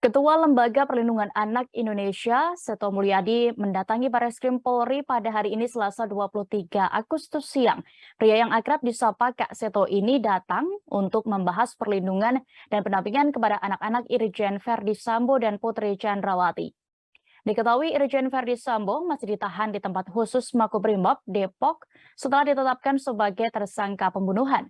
Ketua Lembaga Perlindungan Anak Indonesia, Seto Mulyadi, mendatangi Barreskrim Polri pada hari ini Selasa 23 Agustus siang. Pria yang akrab disapa Kak Seto ini datang untuk membahas perlindungan dan pendampingan kepada anak-anak Irjen Verdi Sambo dan Putri Chandrawati. Diketahui Irjen Verdi Sambo masih ditahan di tempat khusus Makobrimob, Depok, setelah ditetapkan sebagai tersangka pembunuhan.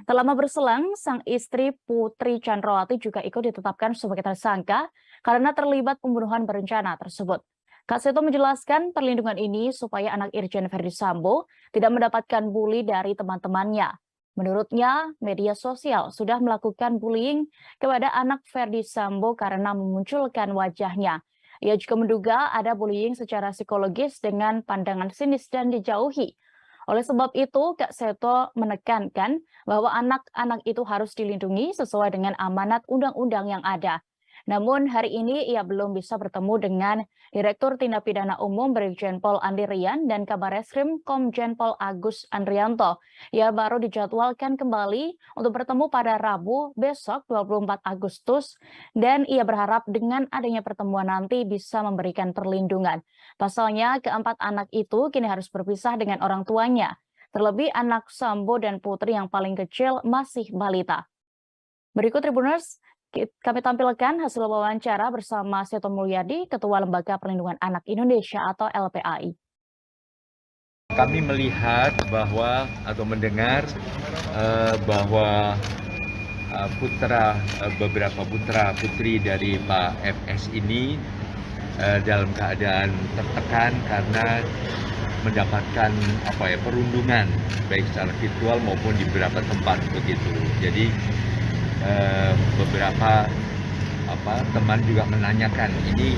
Tak lama berselang, sang istri Putri Chandrawati juga ikut ditetapkan sebagai tersangka karena terlibat pembunuhan berencana tersebut. Kak Seto menjelaskan perlindungan ini supaya anak Irjen Verdi Sambo tidak mendapatkan bully dari teman-temannya. Menurutnya, media sosial sudah melakukan bullying kepada anak Verdi Sambo karena memunculkan wajahnya. Ia juga menduga ada bullying secara psikologis dengan pandangan sinis dan dijauhi. Oleh sebab itu, Kak Seto menekankan bahwa anak-anak itu harus dilindungi sesuai dengan amanat undang-undang yang ada. Namun hari ini ia belum bisa bertemu dengan Direktur Tindak Pidana Umum Brigjen Pol Andi Rian dan Kabareskrim Komjen Pol Agus Andrianto. Ia baru dijadwalkan kembali untuk bertemu pada Rabu besok 24 Agustus dan ia berharap dengan adanya pertemuan nanti bisa memberikan perlindungan. Pasalnya keempat anak itu kini harus berpisah dengan orang tuanya. Terlebih anak Sambo dan Putri yang paling kecil masih balita. Berikut Tribuners, kami tampilkan hasil wawancara bersama Seto Mulyadi, Ketua Lembaga Perlindungan Anak Indonesia atau LPAI. Kami melihat bahwa atau mendengar bahwa beberapa putra putri dari Pak FS ini dalam keadaan tertekan karena mendapatkan perundungan baik secara virtual maupun di beberapa tempat begitu. Jadi beberapa teman juga menanyakan ini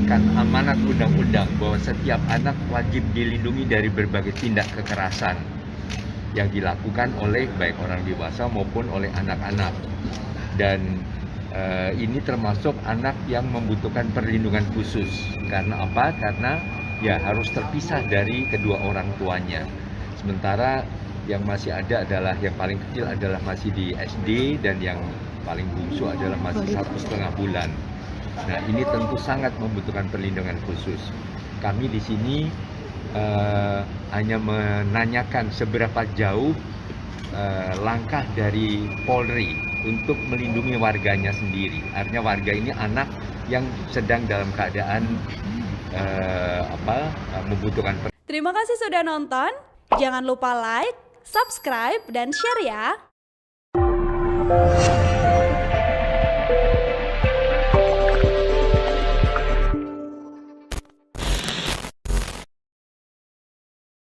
kan amanat undang-undang bahwa setiap anak wajib dilindungi dari berbagai tindak kekerasan yang dilakukan oleh baik orang dewasa maupun oleh anak-anak, dan ini termasuk anak yang membutuhkan perlindungan khusus. Karena apa? Karena ya harus terpisah dari kedua orang tuanya. Sementara yang masih ada adalah yang paling kecil adalah masih di SD dan yang paling bungsu adalah masih 1,5 bulan. Nah, ini tentu sangat membutuhkan perlindungan khusus. Kami di sini hanya menanyakan seberapa jauh langkah dari Polri untuk melindungi warganya sendiri. Artinya warga ini anak yang sedang dalam keadaan membutuhkan. Terima kasih sudah nonton. Jangan lupa like, subscribe, dan share ya.